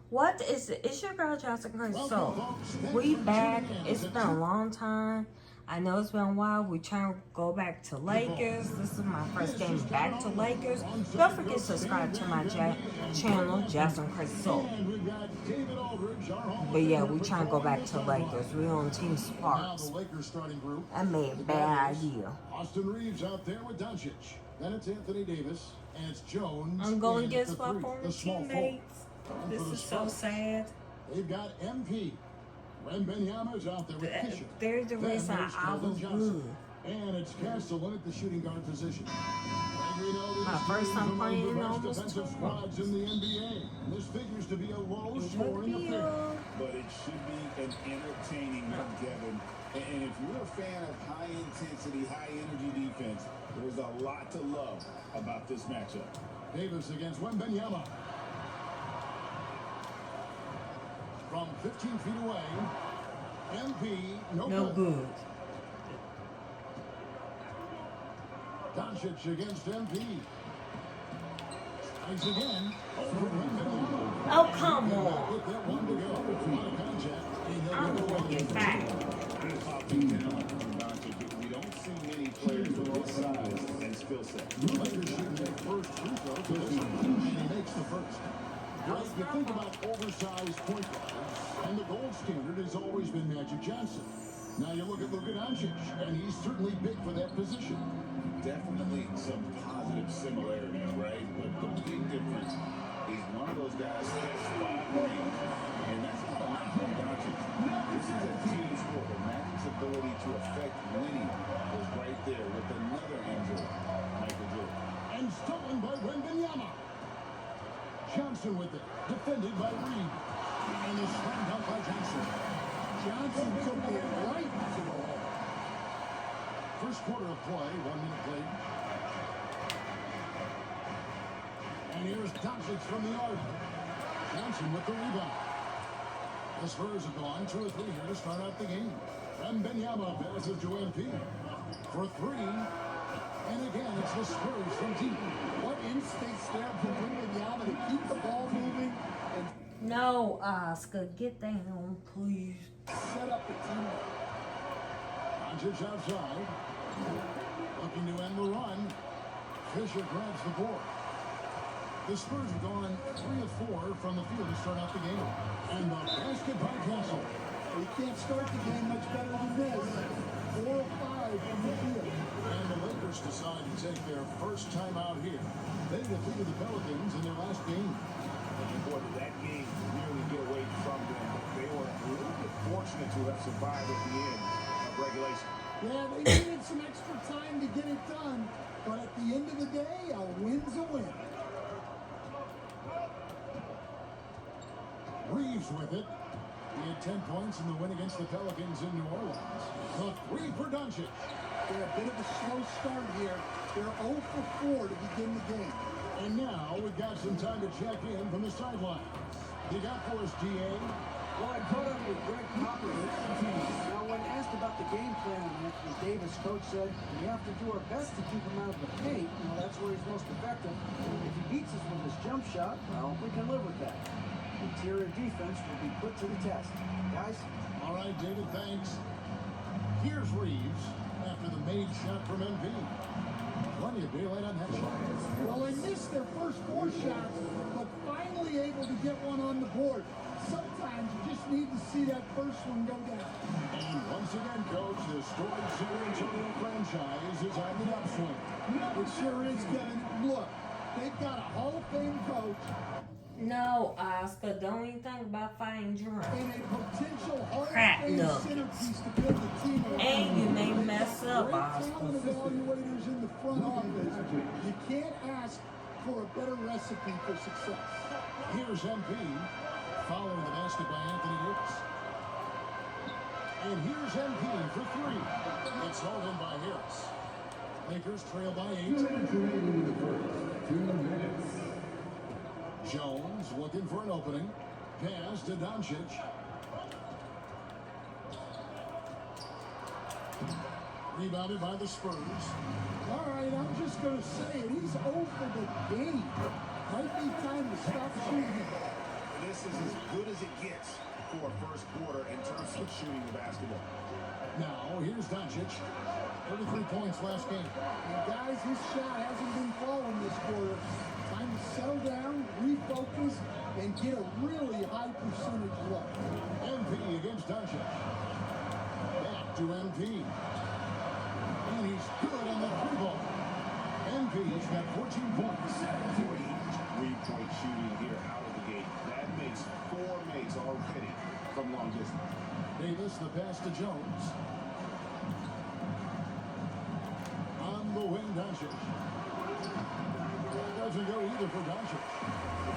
What is it? It's your girl Jessica. So we back. It's been a long time. I know it's been a while. We trying to go back to Lakers. This is my first game back to Lakers. Don't forget to subscribe to my channel, Jasmine Chris Soul. But yeah, we trying to go back to Lakers. We on Team Sparks. I made a bad idea. Austin Reeves out there with Doncic. Then it's Anthony Davis and it's Jones. I'm going against my former teammates. This is so sad. They've got MP. Wembanyama's out there with Fisher. There's the reason I was good. And it's Castellan at the shooting guard position. My first time playing in almost 2 squads in the NBA. And this figures to be a low scoring affair. But it should be an entertaining one, Kevin. And if you're a fan of high intensity, high energy defense, there's a lot to love about this matchup. Davis against Wembanyama. From 15 feet away, MP, no good. Doncic against MP. Strikes again. Oh, come on. With that one to go. I'm going to get back. We don't see many players with this size and skill set. Lakers should make first free throw to this one, and he makes the first. Right, you think about oversized point guards, and the gold standard has always been Magic Johnson. Now you look at Luka Doncic, and he's certainly big for that position. Definitely some positive similarities, right? But the big difference is one of those guys has 5 rings, and that's not a knock on Doncic. This is a team sport. The Magic's ability to affect winning was right there with another injury, Michael Jordan. And stolen by Wembanyama. Johnson with it, defended by Reed. And is slammed out by Johnson. Johnson took it right to the hole. First quarter of play, 1 minute played. And here's Doncic from the arc. Johnson with the rebound. The Spurs have gone 2 or 3 here to start out the game. Wembanyama passes to MP for 3. And again, it's the Spurs from deep. What instincts there from Wembanyama to keep the ball moving and No, Oscar, get down, please. set up the team. Doncic outside. Looking to end the run. Fisher grabs the board. The Spurs have gone 3 of 4 from the field to start out the game. And the basket by Castle. You can't start the game much better than this. 4 of 5 from the field. And the Lakers decide to take their first time out here. They defeated the Pelicans in their last game. And boy, did that game nearly get away from them. They were a little bit fortunate to have survived at the end of regulation. Yeah, they needed some extra time to get it done. But at the end of the day, a win's a win. Reeves with it. He had 10 points in the win against the Pelicans in New Orleans. The 3 for Doncic. They're a bit of a slow start here. They're 0 for 4 to begin the game. And now we've got some time to check in from the sideline. You got for us, DA? Well, I caught up with Greg Popovich. Now, when asked about the game plan on Anthony Davis, coach said, we have to do our best to keep him out of the paint. That's where he's most effective. If he beats us with his jump shot, well, we can live with that. Interior defense will be put to the test. Guys? All right, David, thanks. Here's Reeves after the made shot from MP. Plenty of daylight on that shot. Well, they missed their first 4 shots, but finally able to get one on the board. Sometimes you just need to see that first one go down. And once again, Coach, the storied San Antonio franchise is on the upswing. It sure is, Kevin. Look, they've got a Hall of Fame coach. No, Oscar, don't even think about fighting Jerome. And a potential Hall Crap, of Fame no. centerpiece to build the team around. And you may mess up, Great Oscar. talent evaluators in the front office. You can't ask for a better recipe for success. Here's MP following the basket by Anthony Davis. And here's MP for 3. It's hauled in by Harris. Lakers trail by 8. 2 minutes. Jones looking for an opening. Pass to Doncic. Rebounded by the Spurs. All right, I'm just going to say it. He's over the game. Might be time to stop shooting. This is as good as it gets for a first quarter in terms of shooting the basketball. Now, here's Doncic. 33 points last game. And guys, his shot hasn't been falling this quarter. Time to settle down, refocus, and get a really high percentage look. MP against Doncic. Back to MP. And he's good on the three ball. MP's got 14 points. 3-point shooting here out of the gate. That makes 4 makes already from long distance. Davis, the pass to Jones. On the wing, Doncic. That doesn't go either for Doncic.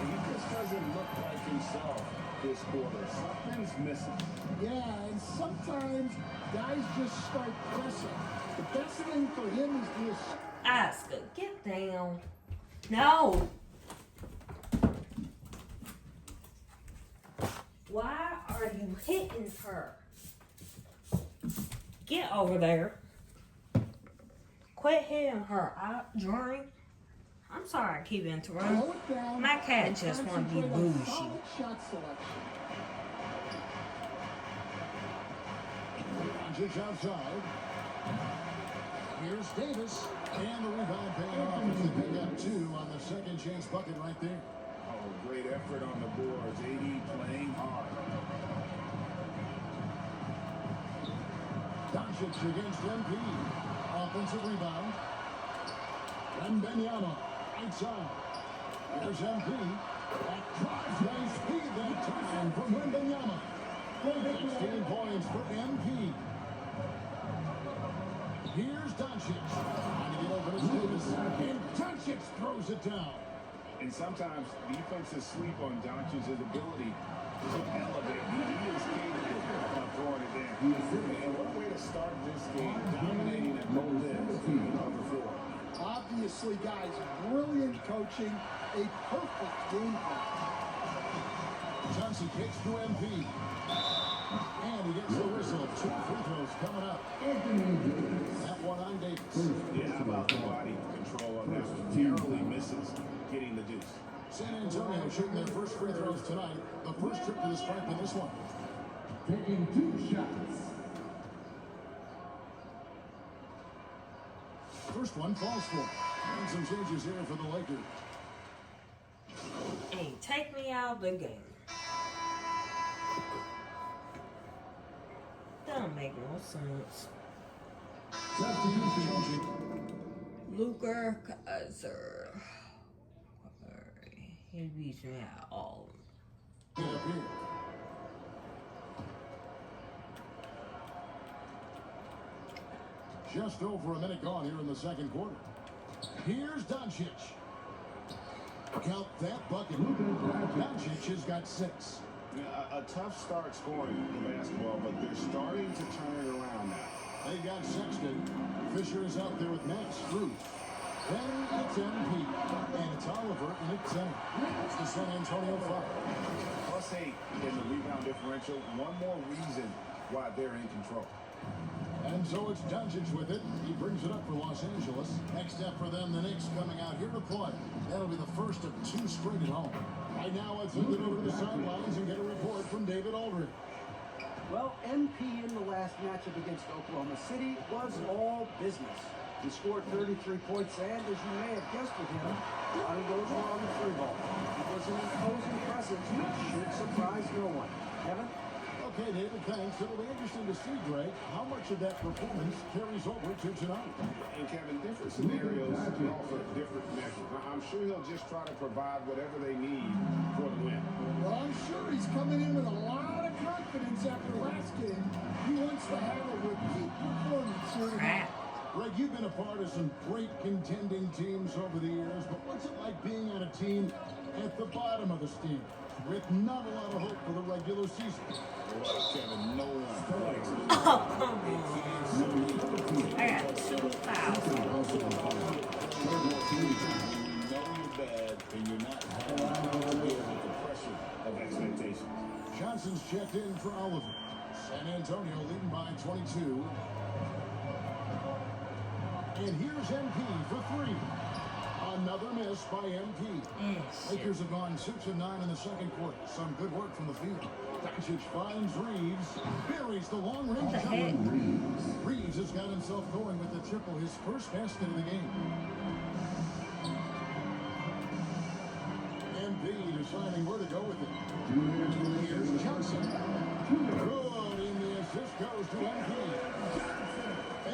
He just doesn't look like himself this quarter. Something's missing. Yeah, and sometimes guys just start pressing. The best thing for him is this. Oscar, get down. No. Why are you hitting her? Get over there. Quit hitting her. Jory. I'm sorry I keep interrupting. Slow it down. My cat and just wanna be concentrate on bougie. solid shot selection. Doncic outside. Here's Davis. And the rebound paying off as they pick up 2 on the second chance bucket right there. Oh, great effort on the boards. AD playing hard. Doncic against MP. Offensive rebound. Wembanyama outside. Here's MP. That drives nice speed that time from Wembanyama. 16 points for MP. Here's Doncic. Trying to get over to Davis. And Doncic throws it down. And sometimes defenses sleep on Doncic's ability to elevate. He is capable of throwing it down. And what a way to start this game, dominating at both ends of the floor. Obviously, guys, brilliant coaching, a perfect game plan. Johnson kicks to MP. And he gets the whistle. 2 free throws coming up. That one on Davis. Yeah, how about the body control on that one? Narrowly misses getting the deuce. San Antonio shooting their first free throws tonight. The first trip to the stripe in this one. Taking 2 shots. First one falls for. And some changes here for the Lakers. And take me out of the game. Don't make no sense. Substitution. Luka Kaiser. He beats me at all. Get up here. Just over a minute gone here in the second quarter. Here's Doncic. Count that bucket. Doncic has got 6. Yeah, a tough start scoring the basketball, but they're starting to turn it around now. They got Sexton. Fisher is out there with Max Strus. Then it's MP. And it's Oliver in at 10. It's the San Antonio Fire. +8 in the rebound differential. One more reason why they're in control. And so it's Doncic with it. He brings it up for Los Angeles. Next step for them, the Knicks coming out here to play. That'll be the first of 2 straight at home. Right now, let's send it over to the sidelines and get a report from David Aldridge. Well, MP in the last matchup against Oklahoma City was all business. He scored 33 points, and as you may have guessed with him, a lot of those were on the free ball. It was an imposing presence, which should surprise no one. Kevin? Okay, David, thanks. It'll be interesting to see, Greg, how much of that performance carries over to tonight. And Kevin, different scenarios call for different measures. I'm sure he'll just try to provide whatever they need for the win. Well, I'm sure he's coming in with a lot of confidence after last game. He wants to have a repeat performance here tonight. Greg, you've been a part of some great contending teams over the years, but what's it like being on a team at the bottom of the standings with not a lot of hope for the regular season? Well, Kevin, no one likes it. Oh, come on. I got 2 fouls. You know you're bad, and you're not having to deal with the pressure of expectations. Johnson's checked in for Oliver. San Antonio leading by 22. And here's MP for 3. On Another miss by MP. Yes. Lakers have gone 6 of 9 in the second quarter. Some good work from the field. Doncic finds Reeves, buries the long-range What the jumper. heck? Reeves has got himself going with the triple, his first basket of the game. MP deciding where to go with it. Here's Johnson. Good, and the assist goes to MP.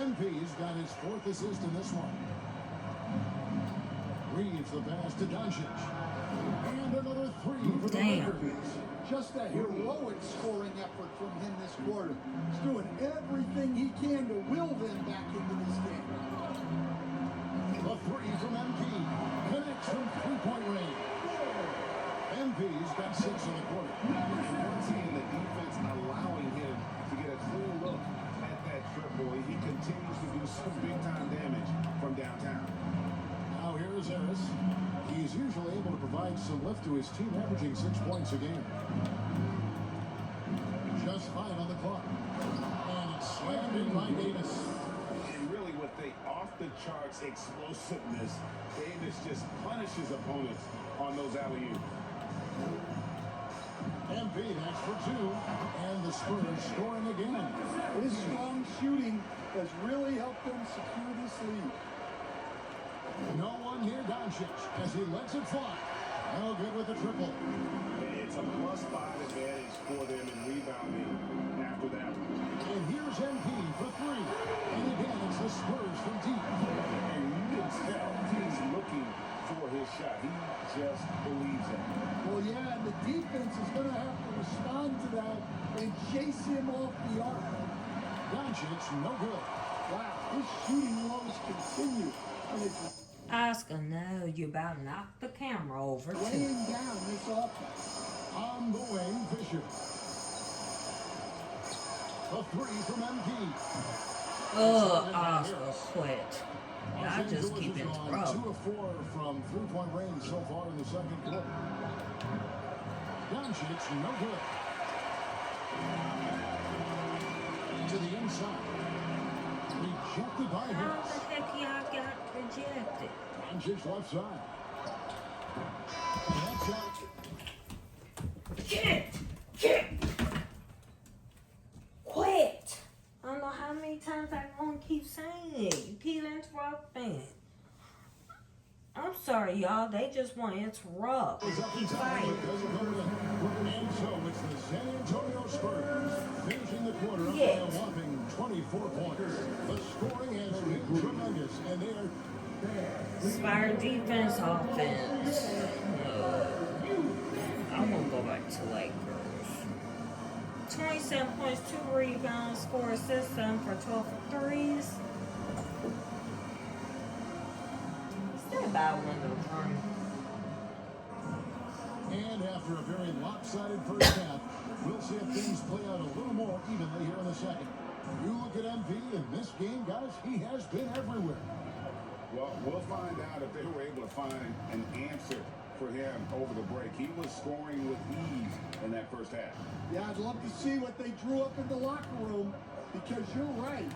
MP's got his 4th assist in this one. Reeves the pass to Doncic. And another 3 for the Damn. Lakers. Just a heroic scoring effort from him this quarter. He's doing everything he can to will them back into this game. A 3 from MP. Connects from 3-point range. MP's got 6 in the quarter. We're seeing the defense allowing him to get a clear look at that triple. He continues to do some big-time damage from downtown. Now here is Harris. He's usually able to provide some lift to his team, averaging 6 points a game. Just 5 on the clock. And it's slammed in by Davis. And really with the off-the-charts explosiveness, Davis just punishes opponents on those alley-oops. MP, that's for 2. And the Spurs scoring again. His strong shooting has really helped them secure this lead. No one near Doncic as he lets it fly. No good with the triple. It's a +5 advantage for them in rebounding after that. And here's MP for 3. And again, it's the Spurs from deep. And you can tell he's looking for his shot. He just believes it. Well, yeah, and the defense is going to have to respond to that and chase him off the arc. Doncic, no good. Wow, his shooting woes continue. And it's Oscar, no, you about knocked the camera over too. weighing down this offense. On the wing, Fisher. A 3 from MP. Oscar, quit. Y'all Los just Angeles keep is it on rough. 2 of 4 from 3-point range so far in the second quarter. Doncic, no good. To the inside. Rejected by How Harris. the heck y'all got rejected? Doncic left side. And that's out. Quit! I don't know how many times I'm gonna keep saying it. You keep interrupting. I'm sorry, y'all. They just want to interrupt. Is up Keep and fighting. And so it's the San Antonio Spurs finishing the quarter up by Yes. a whopping 24 points. The scoring has been tremendous, and they are Fire defense, offense. I'm gonna go back to Lakers. 27 points, 2 rebounds, 4 assists, 7 for 12 for threes. Stay by window for me. And after a very lopsided first half, we'll see if things play out a little more evenly here in the second. You look at MP in this game, guys, he has been everywhere. Well, we'll find out if they were able to find an answer for him over the break. He was scoring with ease in that first half. Yeah, I'd love to see what they drew up in the locker room because you're right.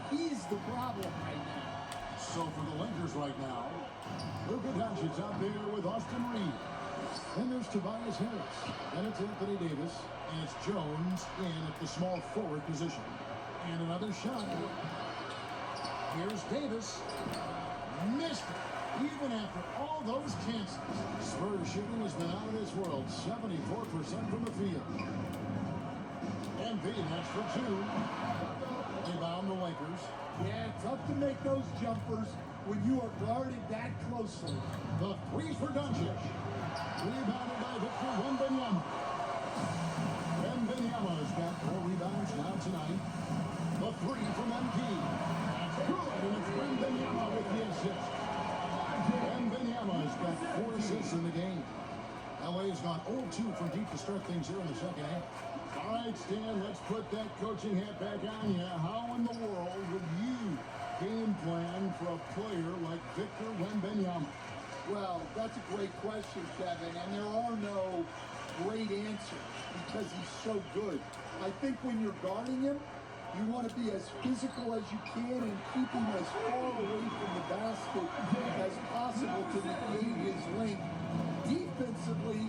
He's the problem right now. So for the Lakers right now, Luka Doncic's out there with Austin Reeves. Then there's Tobias Harris. Then it's Anthony Davis. And it's Jones in at the small forward position. And another shot. Here's Davis. Missed it. Even after all those chances. Spurs shooting has been out of this world. 74% from the field. MP, that's for 2. Rebound the Lakers. Yeah, tough to make those jumpers when you are guarded that closely. The 3 for Doncic. Rebounded by Victor Wembanyama. Wembanyama's got 4 rebounds now tonight. The 3 from MP. That's good, and it's Wembanyama with the assist. Wembanyama's got 4 assists in the game. LA's gone 0-2 from deep to start things here in the second half. All right, Stan, let's put that coaching hat back on you. How in the world would you game plan for a player like Victor Wembanyama? Well, that's a great question, Kevin, and there are no great answers because he's so good. I think when you're guarding him, You want to be as physical as you can and keep him as far away from the basket as possible to negate his length. Defensively,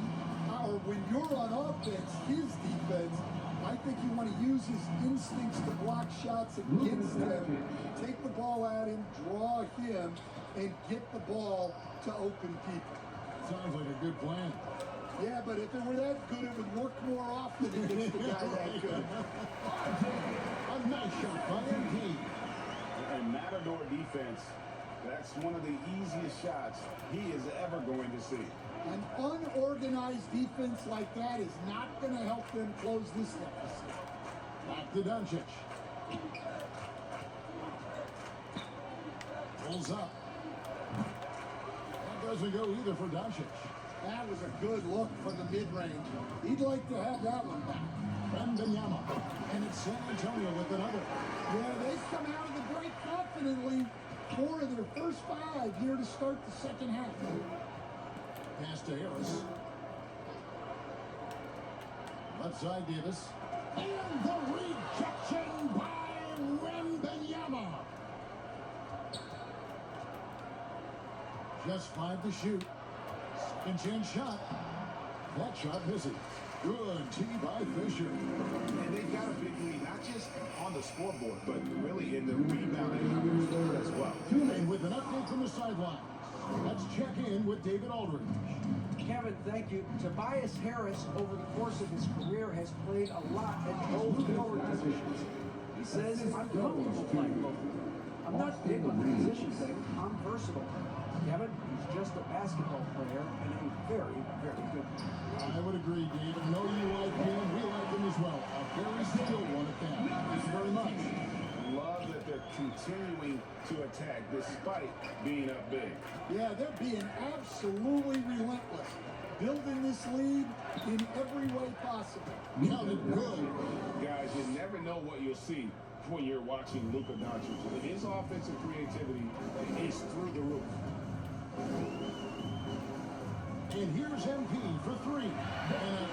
or when you're on offense, his defense, I think you want to use his instincts to block shots against him, take the ball at him, draw him, and get the ball to open people. Sounds like a good plan. Yeah, but if it were that good, it would work more often against the guy that good. A nice shot by MP. And Matador defense, that's one of the easiest shots he is ever going to see. An unorganized defense like that is not going to help them close this deficit. Back to Doncic. Pulls up. That doesn't go either for Doncic. That was a good look from the mid-range. He'd like to have that one back. Wembanyama. And it's San Antonio with another. Yeah, they've come out of the break confidently. 4 of their first 5 here to start the second half. Pass to Harris. Left side Davis. And the rejection by Wembanyama. Just 5 to shoot. Second chance shot. That shot misses. Good tee by Fisher. And they've got a big lead, not just on the scoreboard, but really in the rebounding numbers as well. And with an update from the sidelines, let's check in with David Aldridge. Kevin, thank you. Tobias Harris, over the course of his career, has played a lot at both forward positions. He says, I'm comfortable playing both. I'm not big on the position thing. I'm versatile. Kevin, he's just a basketball player and a very, very good one. I would agree, Dave. I know you like him. We like him as well. A very skilled one at that. Thanks very much. Love that they're continuing to attack despite being up big. Yeah, they're being absolutely relentless. Building this lead in every way possible. Counted good. Guys, you never know what you'll see when you're watching Luka Doncic. His offensive creativity is through the roof. And here's MP for 3. And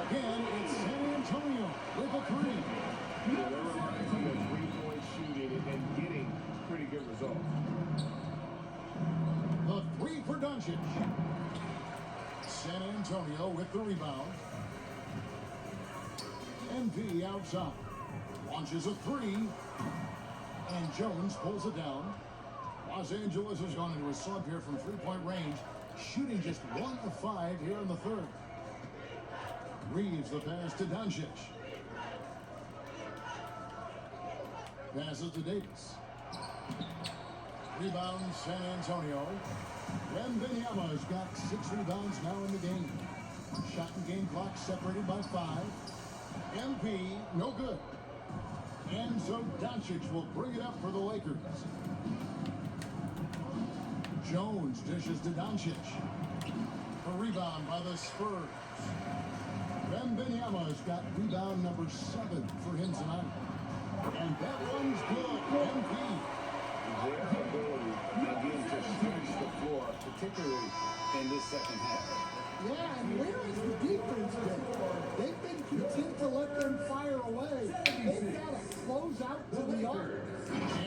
again, it's San Antonio with a 3. Yeah, that reminds me of three-point shooting and getting pretty good results. The 3 for Doncic. San Antonio with the rebound. MP outside. Launches a 3. And Jones pulls it down. Los Angeles has gone into a slump here from 3-point range, shooting just 1 of 5 here in the third. Reeves the pass to Doncic. Passes to Davis. Rebound San Antonio. Wembanyama's got 6 rebounds now in the game. Shot and game clock separated by 5. MP, no good. And so Doncic will bring it up for the Lakers. Jones dishes to Doncic. A rebound by the Spurs. Wembanyama's got rebound number 7 for him tonight. And that one's good. MP. Their ability, again, to stretch the floor, particularly in this second half. Yeah, and where has the defense been? They've been content to let them fire away. They've got to close out to the arc.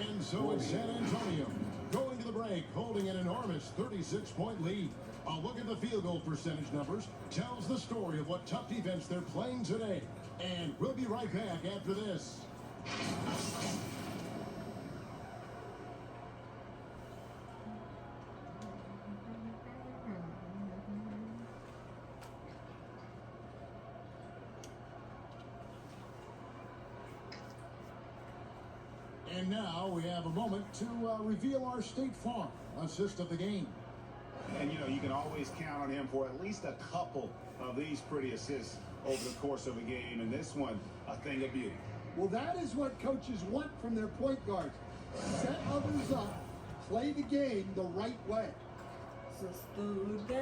And so it's San Antonio going to the break, holding an enormous 36-point lead. A look at the field goal percentage numbers tells the story of what tough defense they're playing today. And we'll be right back after this. And now we have a moment to reveal our State Farm assist of the game. And, you know, you can always count on him for at least a couple of these pretty assists over the course of a game. And this one, a thing of beauty. Well, that is what coaches want from their point guards. Set others up, play the game the right way. Sister game.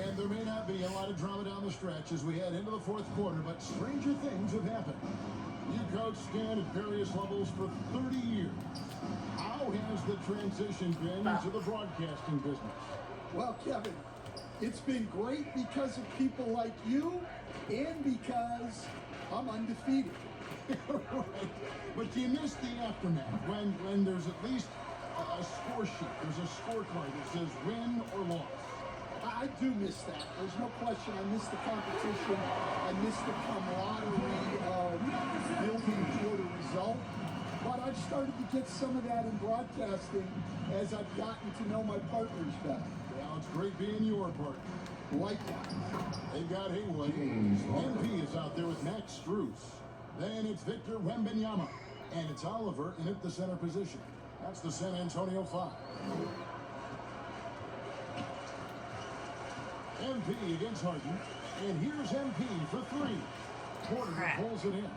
And there may not be a lot of drama down the stretch as we head into the fourth quarter, but stranger things have happened. You coached Stan at various levels for 30 years. How has the transition been to the broadcasting business? Well, Kevin, It's been great because of people like you and because I'm undefeated. Right. But you miss the aftermath when there's at least a score sheet. There's a scorecard that says win or loss. I do miss that. There's no question. I miss the competition. I miss the camaraderie of building toward a result. But I've started to get some of that in broadcasting as I've gotten to know my partners better. Well, it's great being your partner. Likewise. They've got Haywood. MP is out there with Max Strus. Then it's Victor Wembanyama. And it's Oliver in at the center position. That's the San Antonio 5. MP against Harden. And here's MP for 3. Porter Crap. pulls it in.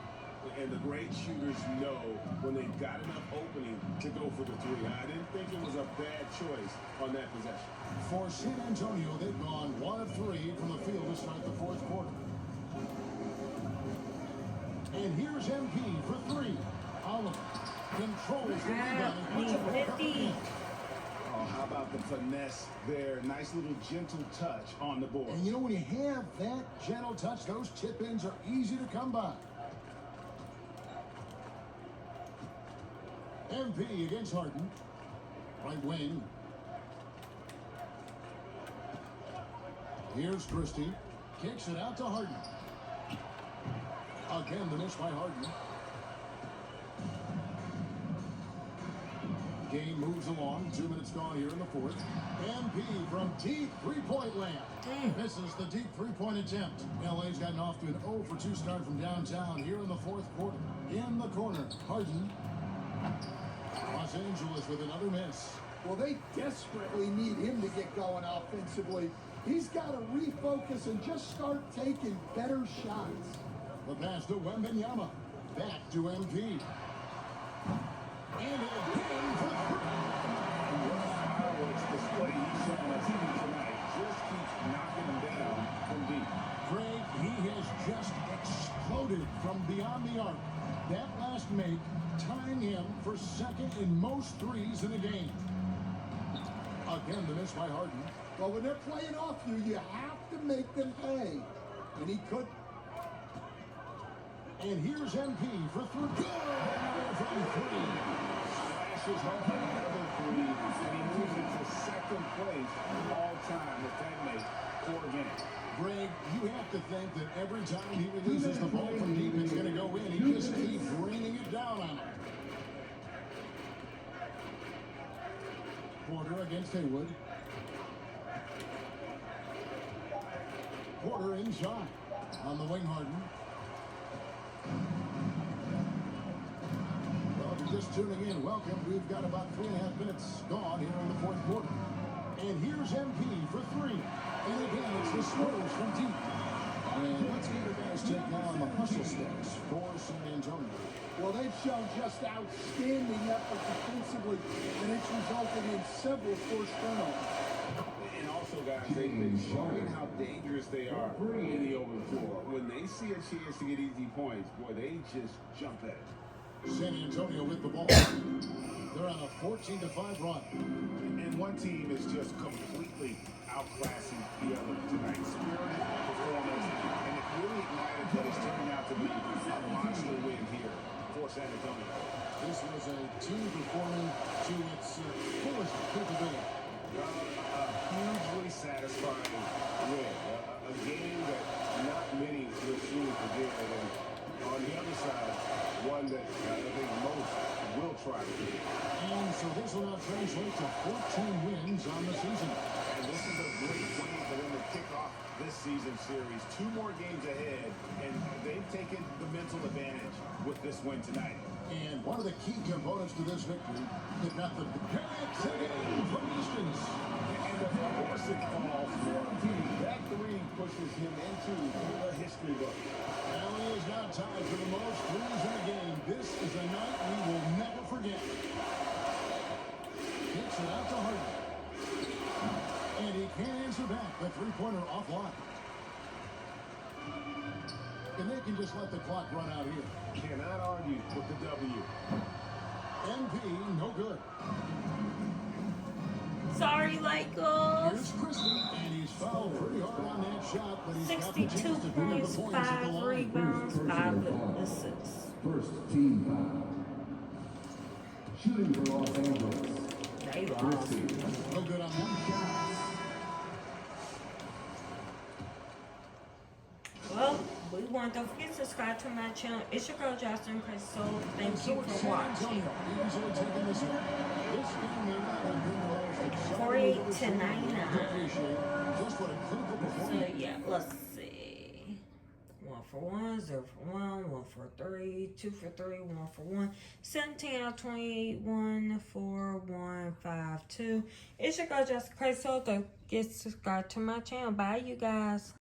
And the great shooters know when they've got enough opening to go for the 3. I didn't think it was a bad choice on that possession. For San Antonio, they've gone 1 of 3 from the field to start the 4th quarter. And here's MP for 3. Oliver controls the rebound. and puts it back up 50. again. Oh, how about the finesse there? Nice little gentle touch on the board. And you know, when you have that gentle touch, those tip-ins are easy to come by. MP against Harden. Right wing. Here's Christie. Kicks it out to Harden. Again, the miss by Harden. Game moves along. 2 minutes gone here in the 4th. MP from deep three-point land. Misses the deep three-point attempt. LA's gotten off to an 0 for 2 start from downtown here in the 4th quarter. In the corner, Harden. Los Angeles with another miss. Well, they desperately need him to get going offensively. He's got to refocus and just start taking better shots. The pass to Wembanyama. Back to MP. And again for 3. Fireworks display he's shown us tonight. Just keeps knocking them down from deep. Greg, he has just exploded from beyond the arc. That last make tying him for 2nd in most threes in a game. Again, the miss by Harden. Well, when they're playing off you, you have to make them pay. And he could. And here's MP for 3. Good from 3. Slashes home another 3, and he moves into 2nd place all time with that make for a game. Greg, you have to think that every time he releases the ball from deep, it's going to go in. He just keeps raining it down on him. Porter against Haywood. Porter inside. On the wing, Harden. Well, if you're just tuning in, welcome. We've got about 3.5 minutes gone here in the 4th quarter. And here's MP for 3. And again, it's the Spurs from deep. And let's get a guys take now on the hustle sticks for San Antonio. Well, they've shown just outstanding effort defensively, and it's resulted in several forced turnovers. And also, guys, they've been showing how dangerous they are in the open floor. When they see a chance to get easy points, boy, they just jump at it. San Antonio with the ball. They're on a 14-5 run. And one team is just completely outclassing the other tonight. Spirited performance, and it really ignited what is turning out to be a monster win here for San Antonio. This was a team performing to its fullest capability. Hugely satisfying win. A game that not many will soon forget. And on the other side, one that I think most will try to do. And so this will now translate to 14 wins on the season. And this is a great way for them to kick off this season series. 2 more games ahead, and they've taken the mental advantage with this win tonight. And one of the key components to this victory, they've got the connect again from distance. And of course it falls for him. That 3 pushes him into the history book. Now he is now tied for the most threes in the game. This is a night we will never forget. Kicks it out to Harden. And he can't answer back. The three-pointer offline. And they can just let the clock run out here. Cannot argue with the W. MP, no good. Sorry, Lakers. Here's Christie, and he's fouled for 62 points, 5 rebounds, 5 assists. First team foul. Shooting for Los Angeles. They lost. No good on them. Well, we want to forget to subscribe to my channel. It's your girl, Justin Chris. So thank So you it's for San watching. Antonio easily taking this one. This game may not have been the most exciting 48 ever to seen, but 99. you appreciate just what a clinical So performance. yeah, let's see. 1 for 1, 0 for 1, 1 for 3, 2 for 3, 1 for 1. 17 out of 28, 1 for 1, 5, 2. It's your girl, Justin Chris. So don't get subscribed to my channel. Bye, you guys.